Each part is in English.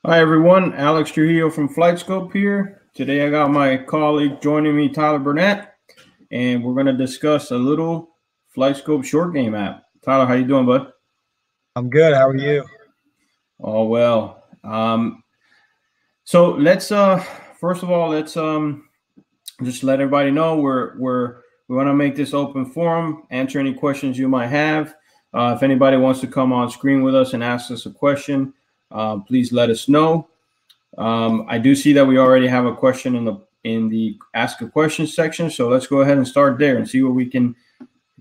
Hi everyone, Alex Trujillo from FlightScope here. Today I got my colleague joining me, Tyler Burnett, and we're going to discuss a little FlightScope short game app. Tyler, how you doing, bud? I'm good. How are you? Oh well. So let's first of all let's just let everybody know we want to make this open forum, answer any questions you might have. If anybody wants to come on screen with us and ask us a question, please let us know. I do see that we already have a question in the ask a question section, so let's go ahead and start there and see what we can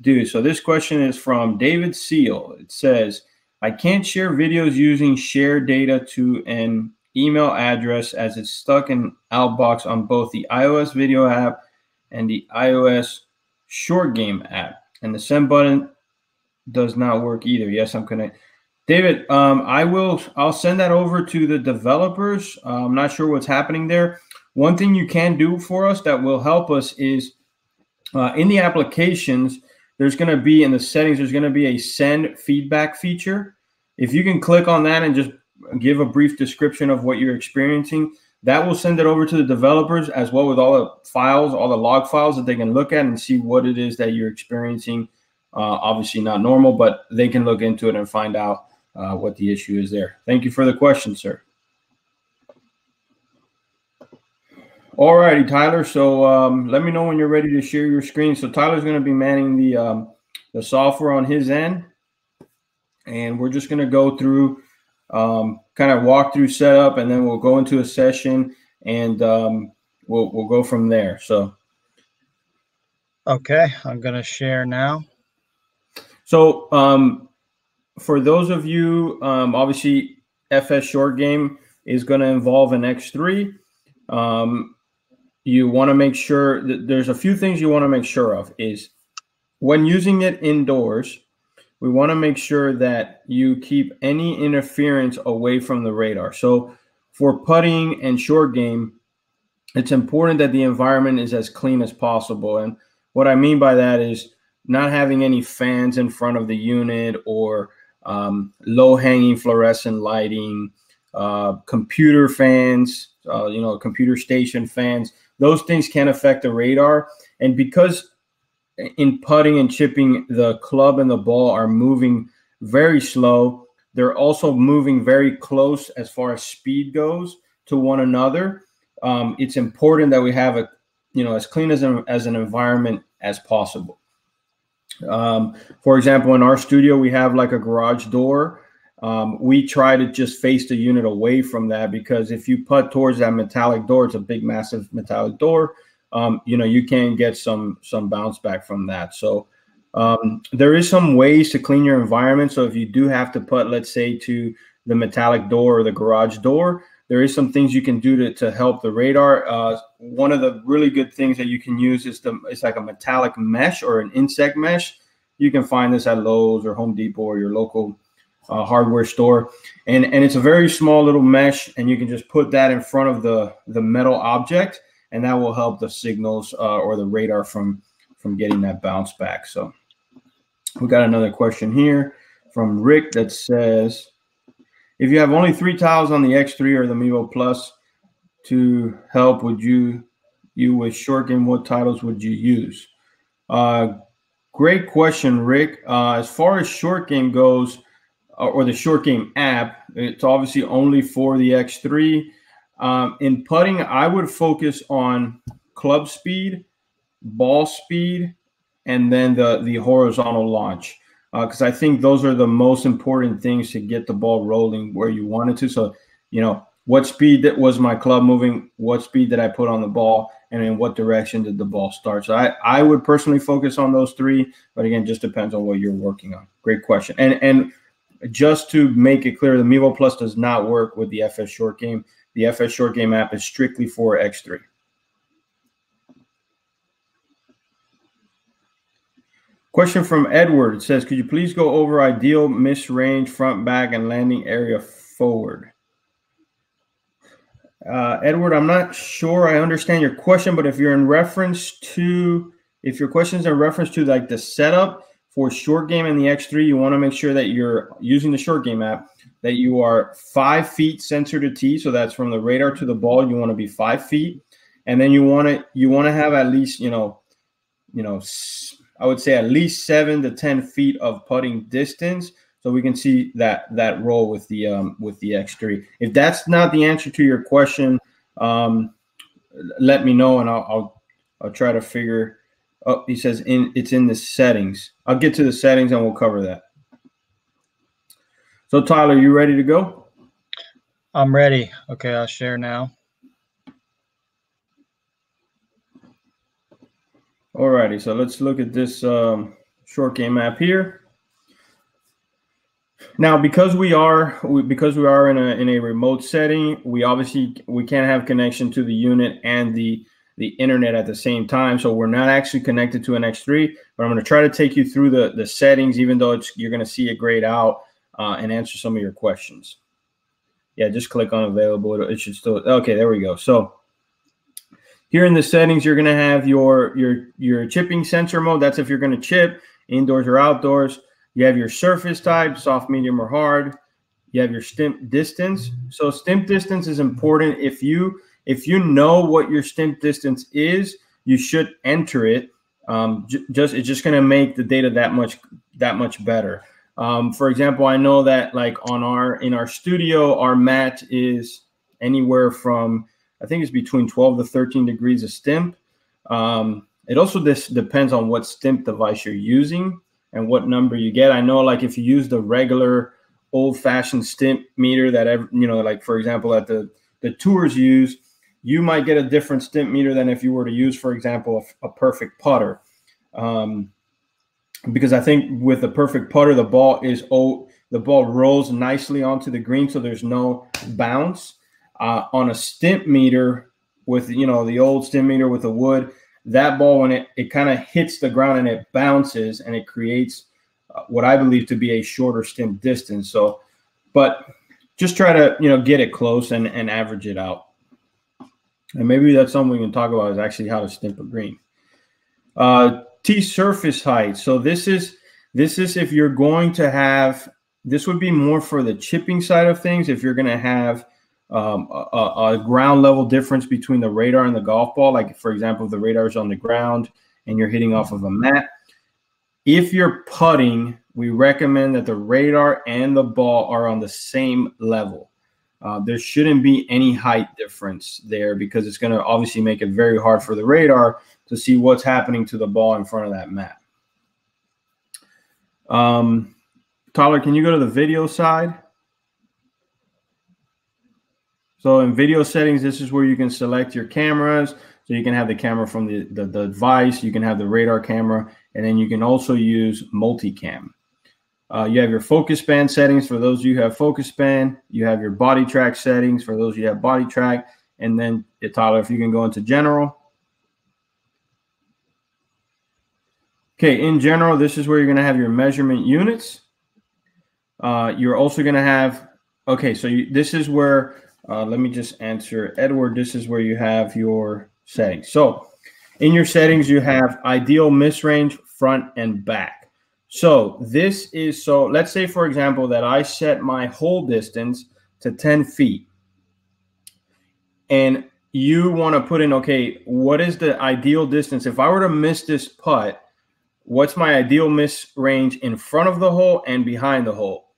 do. So this question is from David Seal. It says, I can't share videos using share data to an email address as it's stuck in Outbox on both the iOS video app and the iOS short game app, and the send button does not work either. Yes, I'm connected. David, I'll send that over to the developers. I'm not sure what's happening there. One thing you can do for us that will help us is in the applications, there's going to be in the settings, there's going to be a send feedback feature. If you can click on that and just give a brief description of what you're experiencing, that will send it over to the developers as well with all the files, all the log files that they can look at and see what it is that you're experiencing. Obviously not normal, but they can look into it and find out what the issue is there. Thank you for the question, sir. All righty, Tyler. So let me know when you're ready to share your screen. So Tyler's going to be manning the software on his end, and we're just going to go through kind of walk through setup, and then we'll go into a session, and we'll go from there. So, okay, I'm going to share now. So for those of you, obviously FS short game is going to involve an X3. You want to make sure that there's a few things you want to make sure of is when using it indoors, we want to make sure that you keep any interference away from the radar. So for putting and short game, it's important that the environment is as clean as possible. And what I mean by that is not having any fans in front of the unit or low-hanging fluorescent lighting, computer fans, computer station fans. Those things can affect the radar. And because in putting and chipping, the club and the ball are moving very slow, they're also moving very close as far as speed goes to one another. It's important that we have as clean as an environment as possible. For example, in our studio, we have like a garage door. We try to just face the unit away from that, because if you putt towards that metallic door, it's a big, massive metallic door. You can get some bounce back from that. So there is some ways to clean your environment. So if you do have to putt, let's say, to the metallic door or the garage door, there is some things you can do to help the radar. One of the really good things that you can use is it's like a metallic mesh or an insect mesh. You can find this at Lowe's or Home Depot or your local hardware store. And it's a very small little mesh, and you can just put that in front of the metal object, and that will help the signals or the radar from getting that bounce back. So we got another question here from Rick that says, if you have only 3 tiles on the X3 or the Mevo Plus to help, would you with short game, what titles would you use? Great question, Rick. As far as short game goes, or the short game app, it's obviously only for the X3. In putting, I would focus on club speed, ball speed, and then the horizontal launch, because I think those are the most important things to get the ball rolling where you want it to. So, what speed that was my club moving, what speed did I put on the ball, and in what direction did the ball start? So I would personally focus on those 3, but again, just depends on what you're working on. Great question. And just to make it clear, the Mevo Plus does not work with the FS short game. The FS short game app is strictly for X3. Question from Edward. It says, could you please go over ideal miss range, front, back, and landing area forward? Edward, I'm not sure I understand your question, but if your question's in reference to like the setup for short game and the X3, you want to make sure that you're using the short game app. that you are 5 feet center to tee. So that's from the radar to the ball. You want to be 5 feet. And then you want to have at least, I would say at least 7 to 10 feet of putting distance. So we can see that roll with the X3. If that's not the answer to your question, let me know and I'll try to figure. Oh, he says it's in the settings. I'll get to the settings and we'll cover that. So Tyler, you ready to go? I'm ready. Okay, I'll share now. Alrighty, so let's look at this short game map here. Now, because we are in a remote setting, we can't have connection to the unit and the internet at the same time. So we're not actually connected to an X3, but I'm going to try to take you through the settings, even though you're going to see it grayed out, and answer some of your questions. Yeah, just click on available. It should still, okay, there we go. So here in the settings, you're going to have your chipping sensor mode. That's if you're going to chip indoors or outdoors. You have your surface type, soft, medium, or hard. You have your stimp distance. So stimp distance is important. If you know what your stimp distance is, you should enter it. It's just going to make the data that much better. For example, I know that like in our studio, our mat is anywhere from, I think it's between 12 to 13 degrees of stimp. It also depends on what stimp device you're using and what number you get. I know like if you use the regular old-fashioned stimp meter that, like for example, that the tours use, you might get a different stimp meter than if you were to use, for example, a perfect putter. Because I think with the perfect putter, the ball rolls nicely onto the green, so there's no bounce. On a stimp meter with, the old stimp meter with the wood, that ball, when it kind of hits the ground and it bounces and it creates what I believe to be a shorter stimp distance. So, but just try to, get it close and average it out. And maybe that's something we can talk about, is actually how to stimp a green. Tee surface height. So this is if you're going to have, this would be more for the chipping side of things. If you're going to have a ground level difference between the radar and the golf ball, like for example, if the radar is on the ground and you're hitting off of a mat. If you're putting, we recommend that the radar and the ball are on the same level. There shouldn't be any height difference there, because it's going to obviously make it very hard for the radar to see what's happening to the ball in front of that mat. Tyler, can you go to the video side? So in video settings, this is where you can select your cameras. So you can have the camera from the device, you can have the radar camera, and then you can also use multicam. You have your focus band settings for those of you who have focus band. You have your body track settings for those of you who have body track. And then, Tyler, if you can go into general. Okay, in general, this is where you're going to have your measurement units. You're also going to have, okay, so this is where, let me just answer Edward. This is where you have your settings. So in your settings, you have ideal miss range, front and back. So let's say, for example, that I set my hole distance to 10 feet. And you want to put in, okay, what is the ideal distance? If I were to miss this putt, what's my ideal miss range in front of the hole and behind the hole?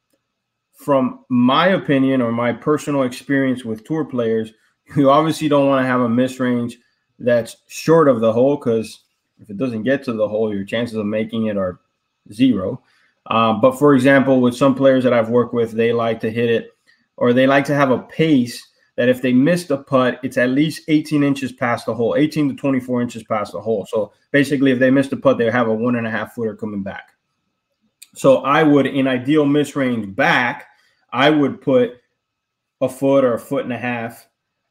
From my opinion or my personal experience with tour players, you obviously don't want to have a miss range that's short of the hole, because if it doesn't get to the hole, your chances of making it are 0. But for example, with some players that I've worked with, they like to hit it, or they like to have a pace that if they missed a putt, it's at least 18 inches past the hole, 18 to 24 inches past the hole. So basically, if they missed a putt, they have a 1.5 footer coming back. So I would, in ideal miss range back, I would put a foot or a 1.5 feet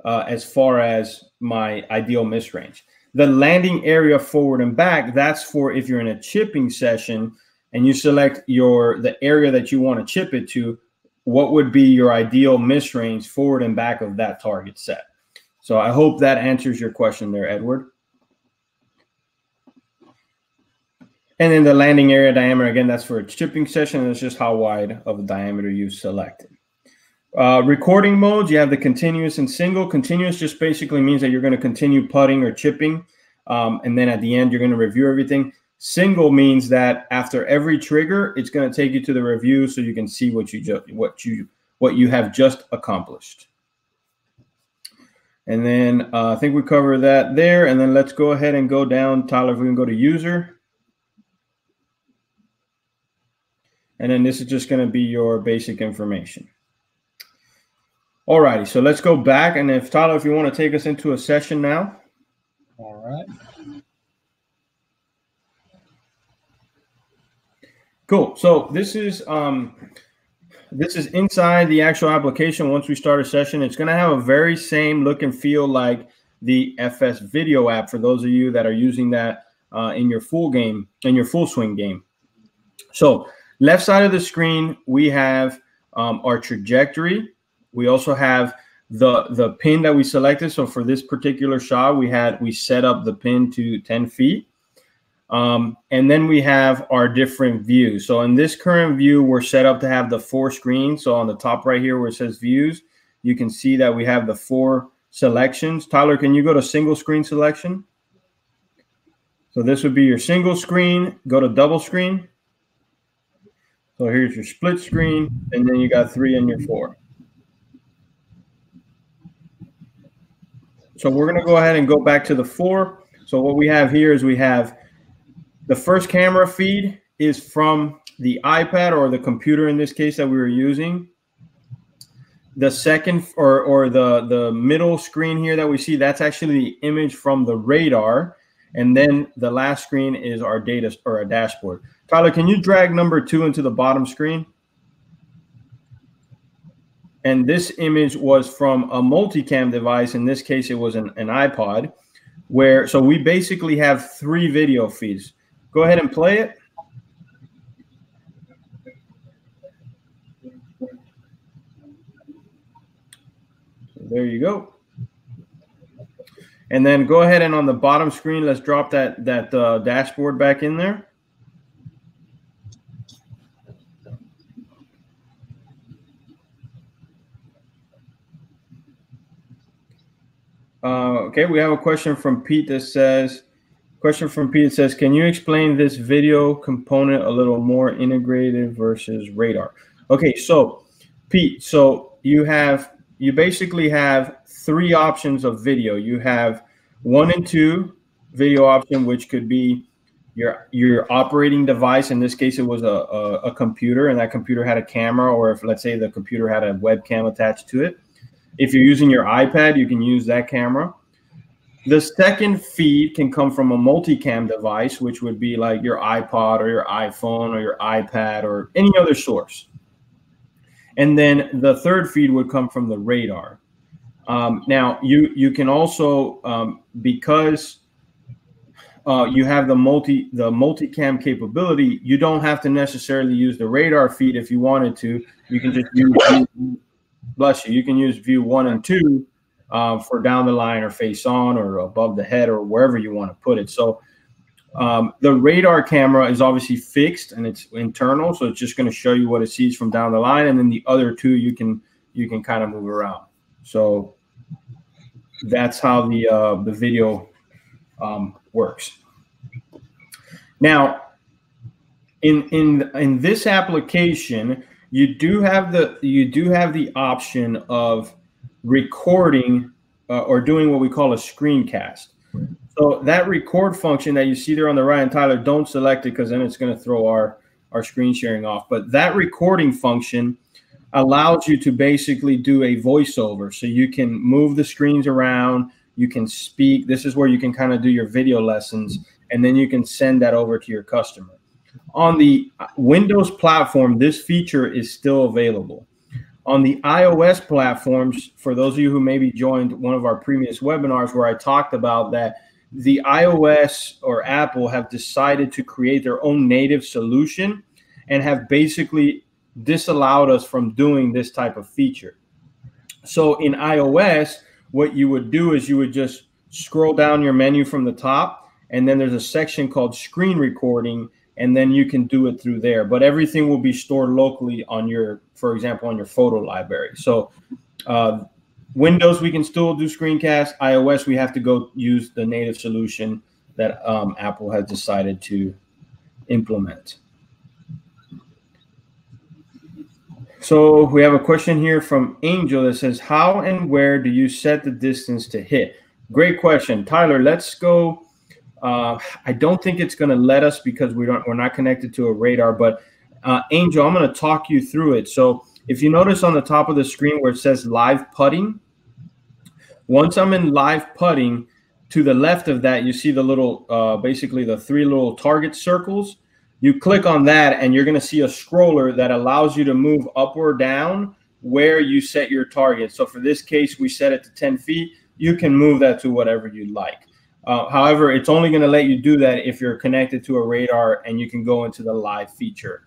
as far as my ideal miss range. The landing area forward and back, that's for if you're in a chipping session and you select the area that you want to chip it to, what would be your ideal miss range forward and back of that target set. So I hope that answers your question there, Edward. And then the landing area diameter, again, that's for a chipping session. It's just how wide of a diameter you selected. Recording modes, you have the continuous and single. Continuous just basically means that you're going to continue putting or chipping, and then at the end you're going to review everything. Single means that after every trigger, it's going to take you to the review so you can see what you have just accomplished. And then I think we covered that there. And then let's go ahead and go down, Tyler, if we can go to user. And then this is just going to be your basic information. All righty, so let's go back. And if Tyler, if you want to take us into a session now. All right. Cool. So this is inside the actual application. Once we start a session, it's going to have a very same look and feel like the FS Video app for those of you that are using that in your full swing game. So left side of the screen, we have our trajectory. We also have the pin that we selected. So for this particular shot, we set up the pin to 10 feet. And then we have our different views. So in this current view, we're set up to have the 4 screens. So on the top right here where it says views, you can see that we have the 4 selections. Tyler, can you go to single screen selection? So this would be your single screen. Go to double screen. So here's your split screen, and then you got 3 and your 4. So we're going to go ahead and go back to the 4. So what we have here is we have the first camera feed is from the iPad or the computer in this case that we were using. The second or the middle screen here that we see, that's actually the image from the radar. And then the last screen is our data or our dashboard. Tyler, can you drag number 2 into the bottom screen? And this image was from a multicam device. In this case, it was an iPod. So we basically have 3 video feeds. Go ahead and play it. So there you go. And then go ahead and on the bottom screen, let's drop that dashboard back in there. Okay, we have a question from Pete that says, can you explain this video component a little more integrated versus radar? Okay, so Pete, so you basically have 3 options of video. You have 1 and 2 video option, which could be your operating device. In this case, it was a computer, and that computer had a camera, or if let's say the computer had a webcam attached to it. If you're using your iPad, you can use that camera. The second feed can come from a multicam device, which would be like your iPod or your iPhone or your iPad or any other source. And then the third feed would come from the radar. Now, you can also, because you have the multicam capability, you don't have to necessarily use the radar feed if you wanted to. You can just use you can use view 1 and 2 for down the line or face on or above the head or wherever you want to put it. So the radar camera is obviously fixed and it's internal, so it's just going to show you what it sees from down the line, and then the other 2 you can kind of move around. So that's how the video works. Now, in this application, you do have the option of recording or doing what we call a screencast. So that record function that you see there on the right, and Tyler, don't select it because then it's going to throw our screen sharing off. But that recording function allows you to basically do a voiceover. So you can move the screens around, you can speak. This is where you can kind of do your video lessons, and then you can send that over to your customer. On the Windows platform, this feature is still available. On the iOS platforms, for those of you who maybe joined one of our previous webinars where I talked about that, the iOS or Apple have decided to create their own native solution and have basically disallowed us from doing this type of feature. So in iOS, what you would do is you would just scroll down your menu from the top, and then there's a section called screen recording, and then you can do it through there. But everything will be stored locally on your, for example, on your photo library. So Windows, we can still do Screencast. iOS, we have to go use the native solution that Apple has decided to implement. So we have a question here from Angel that says, how and where do you set the distance to hit? Great question. Tyler, let's go. I don't think it's going to let us because we're not connected to a radar, but Angel, I'm going to talk you through it. So if you notice on the top of the screen where it says live putting, once I'm in live putting, to the left of that, you see the little, basically the 3 little target circles. You click on that and you're going to see a scroller that allows you to move up or down where you set your target. So for this case, we set it to 10 feet. You can move that to whatever you like. However, it's only going to let you do that if you're connected to a radar and you can go into the live feature.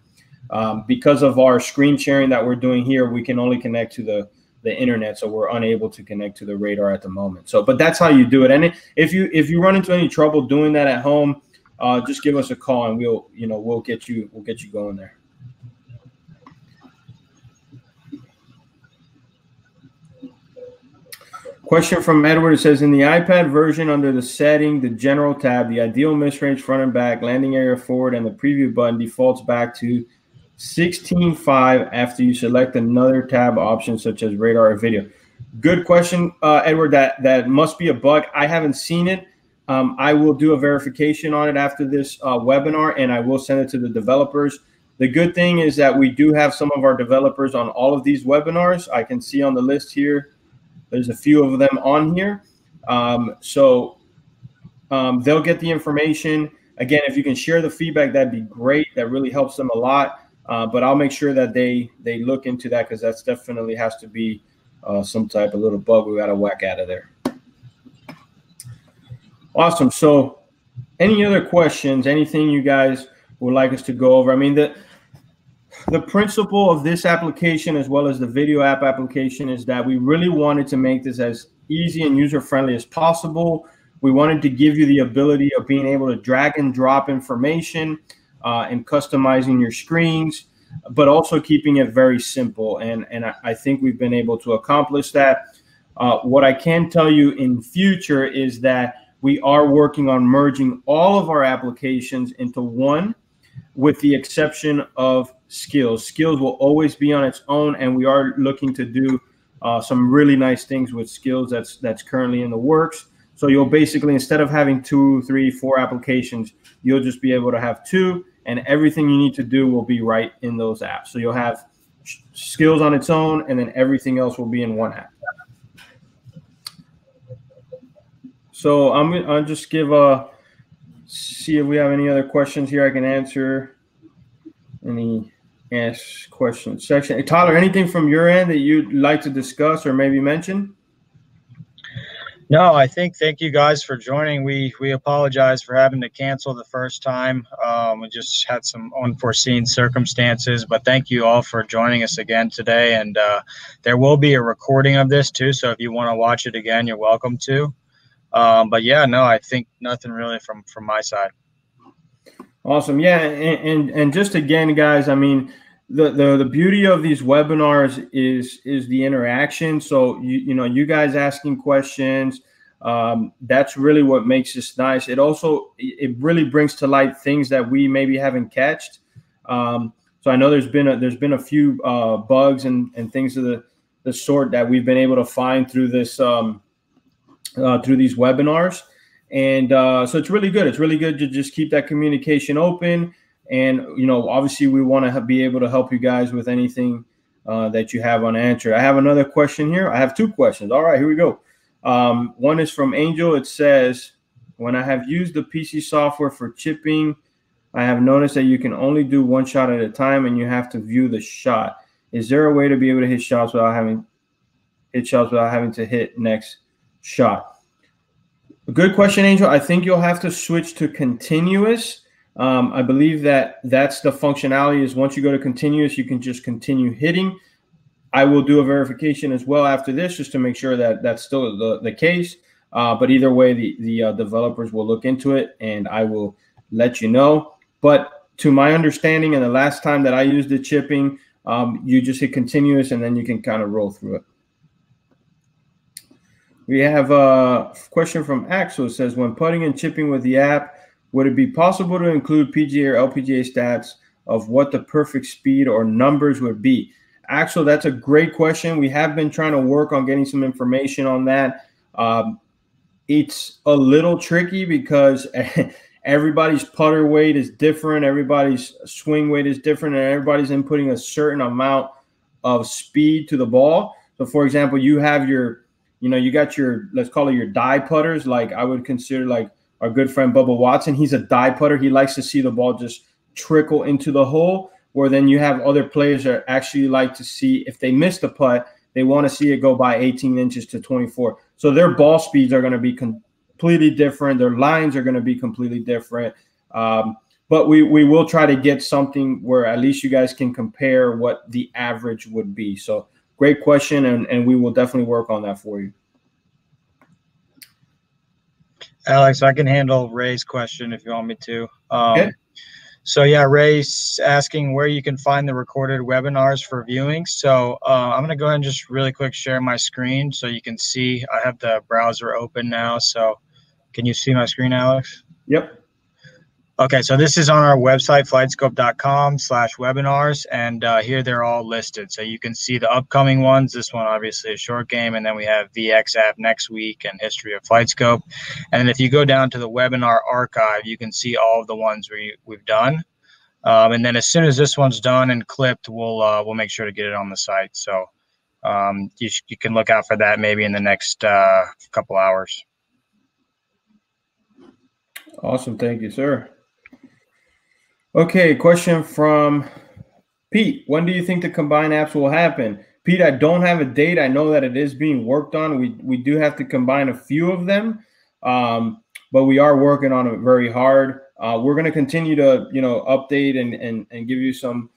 Because of our screen sharing that we're doing here, we can only connect to the internet, so we're unable to connect to the radar at the moment. So, but that's how you do it. And if you run into any trouble doing that at home, just give us a call and we'll get you going there. Question from Edward. It says, in the iPad version, under the setting, the general tab, the ideal miss range front and back, landing area forward, and the preview button defaults back to 16.5 after you select another tab option such as radar or video. Good question, Edward. That must be a bug. I haven't seen it. I will do a verification on it after this webinar, and I will send it to the developers. The good thing is that we do have some of our developers on all of these webinars. I can see on the list here, there's a few of them on here. So they'll get the information. Again, if you can share the feedback, that'd be great. That really helps them a lot. But I'll make sure that they look into that, because that's definitely has to be some type of little bug we got to whack out of there. Awesome. So any other questions, anything you guys would like us to go over? I mean, the principle of this application, as well as the video app application, is that we really wanted to make this as easy and user-friendly as possible. We wanted to give you the ability of being able to drag and drop information and customizing your screens, but also keeping it very simple. And I think we've been able to accomplish that. What I can tell you in future is that we are working on merging all of our applications into one, with the exception of Skills. Skills will always be on its own, and we are looking to do some really nice things with Skills that's currently in the works. So you'll basically, instead of having 2, 3, 4 applications, you'll just be able to have 2, and everything you need to do will be right in those apps. So you'll have Skills on its own, and then everything else will be in one app. So I'll just see if we have any other questions here I can answer. Any ask questions section. Hey, Tyler, anything from your end that you'd like to discuss or maybe mention? No, thank you guys for joining. We apologize for having to cancel the first time. We just had some unforeseen circumstances, but thank you all for joining us again today. And there will be a recording of this too, so if you want to watch it again, you're welcome to. But yeah, no, I think nothing really from my side. Awesome. Yeah. And just again, guys, I mean, the beauty of these webinars is the interaction. So, you guys asking questions, that's really what makes this nice. It really brings to light things that we maybe haven't catched. So I know there's been a few bugs and things of the sort that we've been able to find through this, through these webinars. And so it's really good. It's really good to just keep that communication open. And, obviously we want to be able to help you guys with anything that you have unanswered. I have another question here. I have 2 questions. All right, here we go. One is from Angel. It says, when I have used the PC software for chipping, I have noticed that you can only do one shot at a time and you have to view the shot. Is there a way to be able to hit shots without having to hit next shot? A good question, Angel. I think you'll have to switch to continuous. I believe that's the functionality, is once you go to continuous, you can just continue hitting. I will do a verification as well after this, just to make sure that that's still the case. But either way, the developers will look into it and I will let you know. But to my understanding, and the last time that I used the chipping, you just hit continuous and then you can kind of roll through it. We have a question from Axel. It says, when putting and chipping with the app, would it be possible to include PGA or LPGA stats of what the perfect speed or numbers would be? Axel, that's a great question. We have been trying to work on getting some information on that. It's a little tricky because everybody's putter weight is different. Everybody's swing weight is different, and everybody's inputting a certain amount of speed to the ball. So, for example, you have your, you got your, let's call it your die putters. Like I would consider like our good friend Bubba Watson. He's a die putter. He likes to see the ball just trickle into the hole, where then you have other players that actually like to see if they miss the putt, they want to see it go by 18 inches to 24. So their ball speeds are going to be completely different. Their lines are going to be completely different. But we will try to get something where at least you guys can compare what the average would be. So great question, and we will definitely work on that for you. Alex, I can handle Ray's question if you want me to. Okay. So yeah, Ray's asking where you can find the recorded webinars for viewing. So I'm going to go ahead and just really quick share my screen so you can see. I have the browser open now. So can you see my screen, Alex? Yep. Okay, so this is on our website, flightscope.com/webinars, and here they're all listed. So you can see the upcoming ones. This one, obviously, a short game, and then we have VX app next week and history of FlightScope. And then if you go down to the webinar archive, you can see all of the ones we've done. And then as soon as this one's done and clipped, we'll make sure to get it on the site. So you can look out for that maybe in the next couple hours. Awesome. Thank you, sir. Okay, question from Pete. When do you think the combined apps will happen? Pete, I don't have a date. I know that it is being worked on. We do have to combine a few of them, but we are working on it very hard. We're going to continue to, update and give you some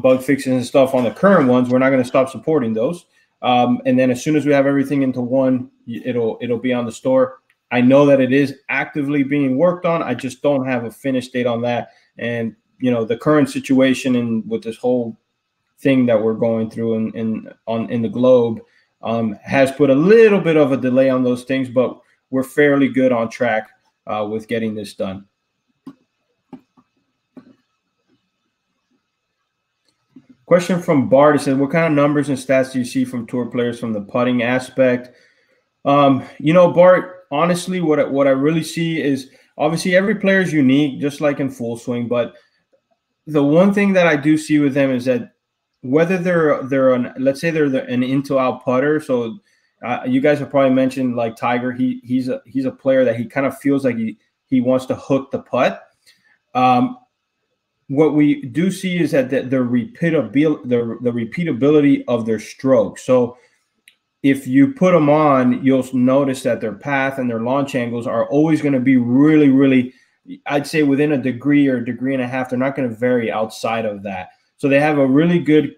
bug fixes and stuff on the current ones. We're not going to stop supporting those. And then as soon as we have everything into one, it'll be on the store. I know that it is actively being worked on. I just don't have a finished date on that. And, the current situation and with this whole thing that we're going through in the globe has put a little bit of a delay on those things, but we're fairly good on track with getting this done. Question from Bart. It says, what kind of numbers and stats do you see from tour players from the putting aspect? Bart, honestly, what I really see is obviously every player is unique, just like in full swing. But the one thing that I do see with them is that whether let's say they're an into-out putter. So you guys have probably mentioned like Tiger. He's a player that he kind of feels like he wants to hook the putt. What we do see is that the repeatability of their stroke. So if you put them on, you'll notice that their path and their launch angles are always going to be really, really, I'd say within a degree or a degree and a half. They're not going to vary outside of that. So they have really good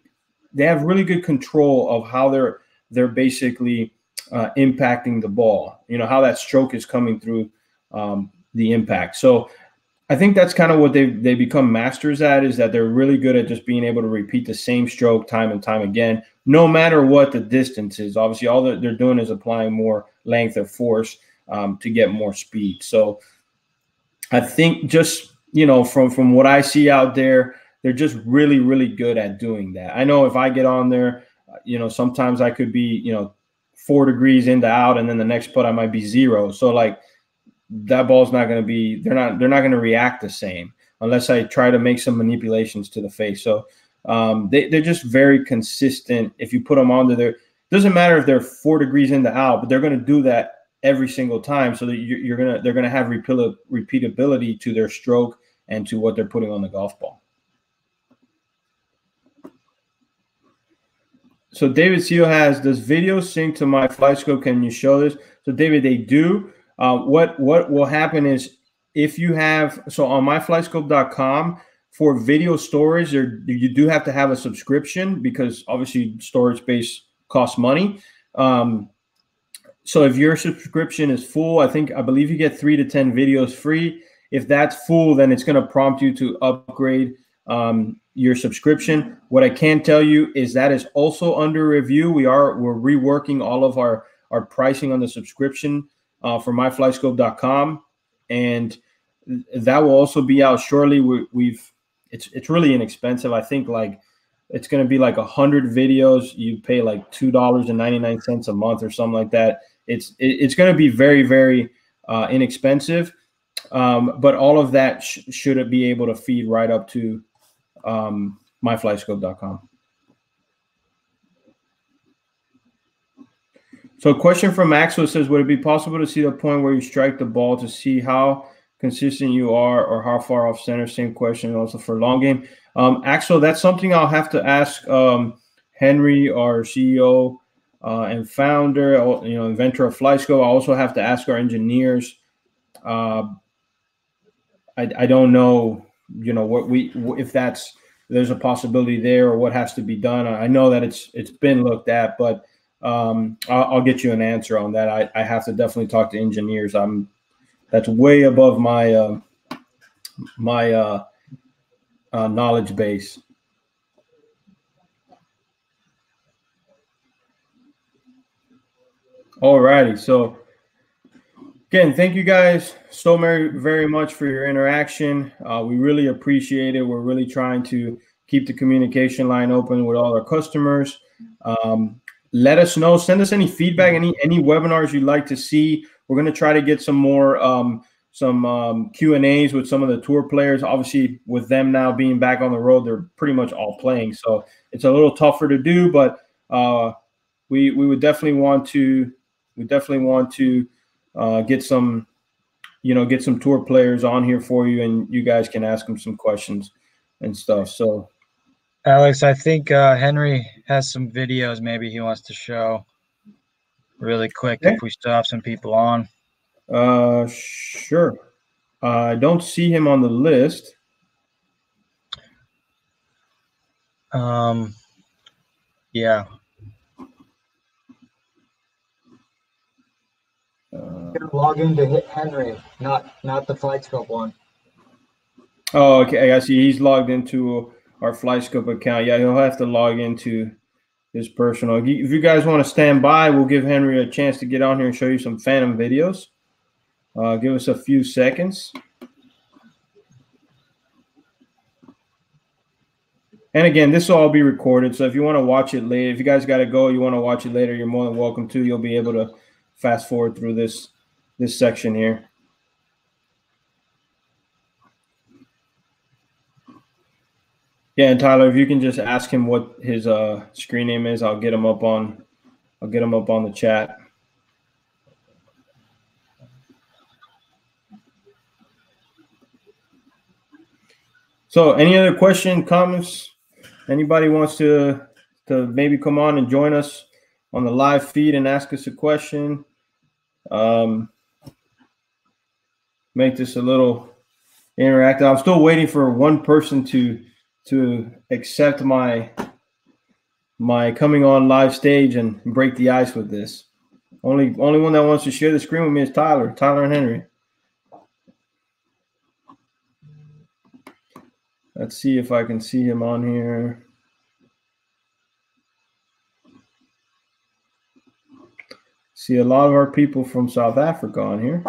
control of how they're basically impacting the ball. How that stroke is coming through the impact. So I think that's kind of what they become masters at, is that they're really good at just being able to repeat the same stroke time and time again, no matter what the distance is. Obviously, all that they're doing is applying more length or force to get more speed. So I think just, from what I see out there, they're just really, really good at doing that. I know if I get on there, sometimes I could be, 4 degrees into out, and then the next putt I might be 0. So like, that ball's not going to be, they're not going to react the same unless I try to make some manipulations to the face. So they're just very consistent. If you put them onto there, doesn't matter if they're 4 degrees into out, but they're going to do that every single time. So that they're going to have repeatability to their stroke and to what they're putting on the golf ball. So David Seal does video sync to my FlightScope? Can you show this? So David, they do. What will happen is if you have, so on myflightscope.com for video storage, you do have to have a subscription because obviously storage space costs money. So if your subscription is full, I believe you get 3 to 10 videos free. If that's full, then it's going to prompt you to upgrade your subscription. What I can tell you is that is also under review. We're reworking all of our pricing on the subscription for myflyscope.com, and that will also be out shortly. It's really inexpensive. I think like it's going to be like 100 videos. You pay like $2.99 a month or something like that. It's going to be very, very inexpensive, but all of that should be able to feed right up to myflyscope.com. So a question from Axel says, would it be possible to see the point where you strike the ball to see how consistent you are or how far off center? Same question also for long game. Axel, that's something I'll have to ask Henry, our CEO and founder, inventor of FlyScope. I also have to ask our engineers. I don't know, if there's a possibility there or what has to be done. I know that it's been looked at, but I'll get you an answer on that. I have to definitely talk to engineers. That's way above my knowledge base. All righty. So again, thank you guys so very, very much for your interaction. We really appreciate it. We're really trying to keep the communication line open with all our customers. Let us know. Send us any feedback, any webinars you'd like to see. We're going to try to get some more Q&As with some of the tour players. Obviously, with them now being back on the road, they're pretty much all playing, so it's a little tougher to do. But we would definitely want to get some tour players on here for you, and you guys can ask them some questions and stuff. So, Alex, I think Henry has some videos maybe he wants to show really quick if we still have some people on. Sure. I don't see him on the list. Yeah. Log into Henry, not the FlightScope one. Oh, okay. I see. He's logged into our FlightScope account. Yeah, he'll have to log into his personal. If you guys want to stand by, we'll give Henry a chance to get on here and show you some Phantom videos. Give us a few seconds. And again, this will all be recorded. So if you want to watch it later, if you guys got to go, you want to watch it later, you're more than welcome to. You'll be able to fast forward through this section here. Yeah, and Tyler, if you can just ask him what his screen name is, I'll get him up on the chat. So any other question, comments? Anybody wants to maybe come on and join us on the live feed and ask us a question? Make this a little interactive. I'm still waiting for one person to accept my coming on live stage and break the ice with this. Only one that wants to share the screen with me is Tyler and Henry. Let's see if I can see him on here. See a lot of our people from South Africa on here.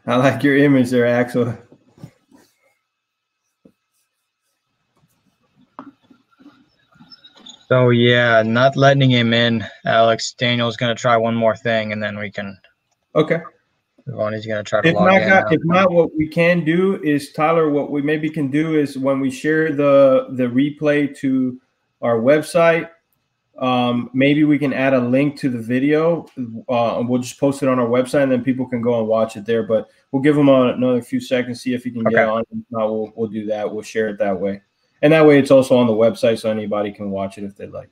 I like your image there, Axel. So yeah, not letting him in, Alex. Daniel's gonna try one more thing, and then we can. Okay. He's gonna try to log in. If not, what we can do is, Tyler, what we maybe can do is when we share the replay to our website, maybe we can add a link to the video. And we'll just post it on our website, and then people can go and watch it there. But we'll give him another few seconds, see if he can get on. If not, we'll do that. We'll share it that way. And that way it's also on the website, so anybody can watch it if they'd like.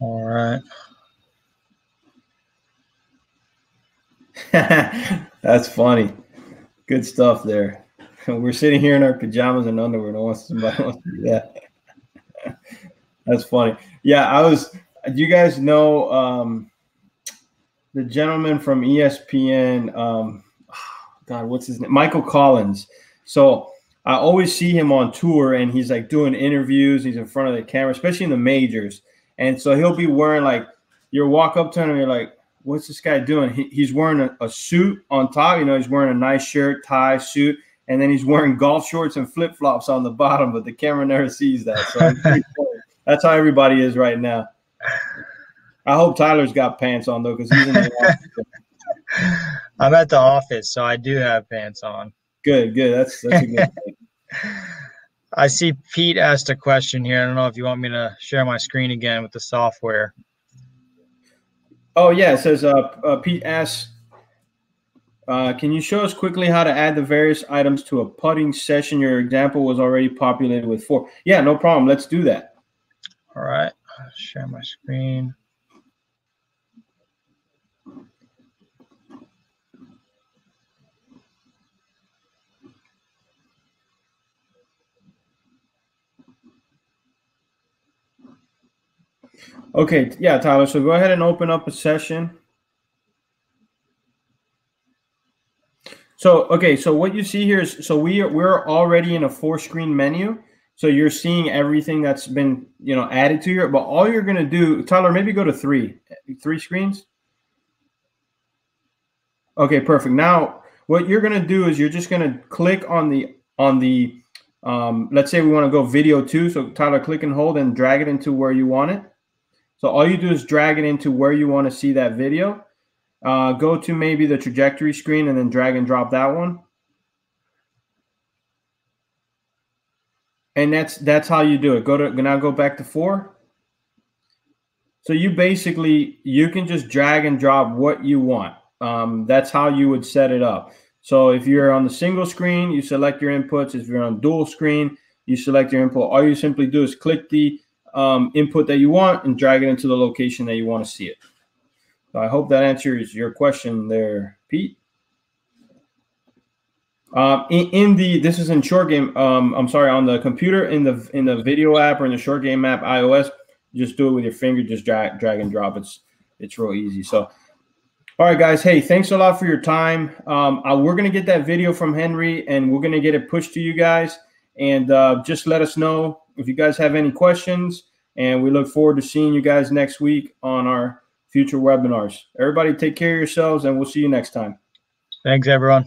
All right. That's funny. Good stuff there. We're sitting here in our pajamas and underwear. No one somebody wants to do that. That's funny. Yeah, do you guys know the gentleman from ESPN? God, what's his name? Michael Collins. So I always see him on tour, and he's like doing interviews. He's in front of the camera, especially in the majors. And so he'll be wearing like, you walk up to him and you're like, what's this guy doing? He's wearing a suit on top. You know, he's wearing a nice shirt, tie, suit, and then he's wearing golf shorts and flip-flops on the bottom, but the camera never sees that. So that's how everybody is right now. I hope Tyler's got pants on, though, because he's in the office. I'm at the office, so I do have pants on. Good. That's a good thing. I see Pete asked a question here. I don't know if you want me to share my screen again with the software. Oh, yeah. It says Pete asks, can you show us quickly how to add the various items to a putting session? Your example was already populated with 4. Yeah, no problem. Let's do that. All right. I'll share my screen. Okay. Yeah, Tyler. So go ahead and open up a session. So, okay, so what you see here is, so we're already in a 4-screen menu. So you're seeing everything that's been, added to your, but all you're going to do, Tyler, maybe go to 3 screens. Okay, perfect. Now what you're going to do is you're just going to click on the, let's say we want to go video 2. So Tyler, click and hold and drag it into where you want it. So all you do is drag it into where you want to see that video. Go to maybe the trajectory screen and then drag and drop that one. And that's how you do it. Now go back to 4. So you can just drag and drop what you want. That's how you would set it up. So if you're on the single screen, you select your inputs. If you're on dual screen, you select your input. All you simply do is click the input that you want and drag it into the location that you want to see it. So I hope that answers your question there, Pete. This is in short game. I'm sorry, on the computer, in the video app or in the short game app, iOS, just do it with your finger, just drag and drop. It's real easy. So, all right, guys. Hey, thanks a lot for your time. We're gonna get that video from Henry, and we're gonna get it pushed to you guys. And just let us know if you guys have any questions. And we look forward to seeing you guys next week on our future webinars. Everybody take care of yourselves, and we'll see you next time. Thanks, everyone.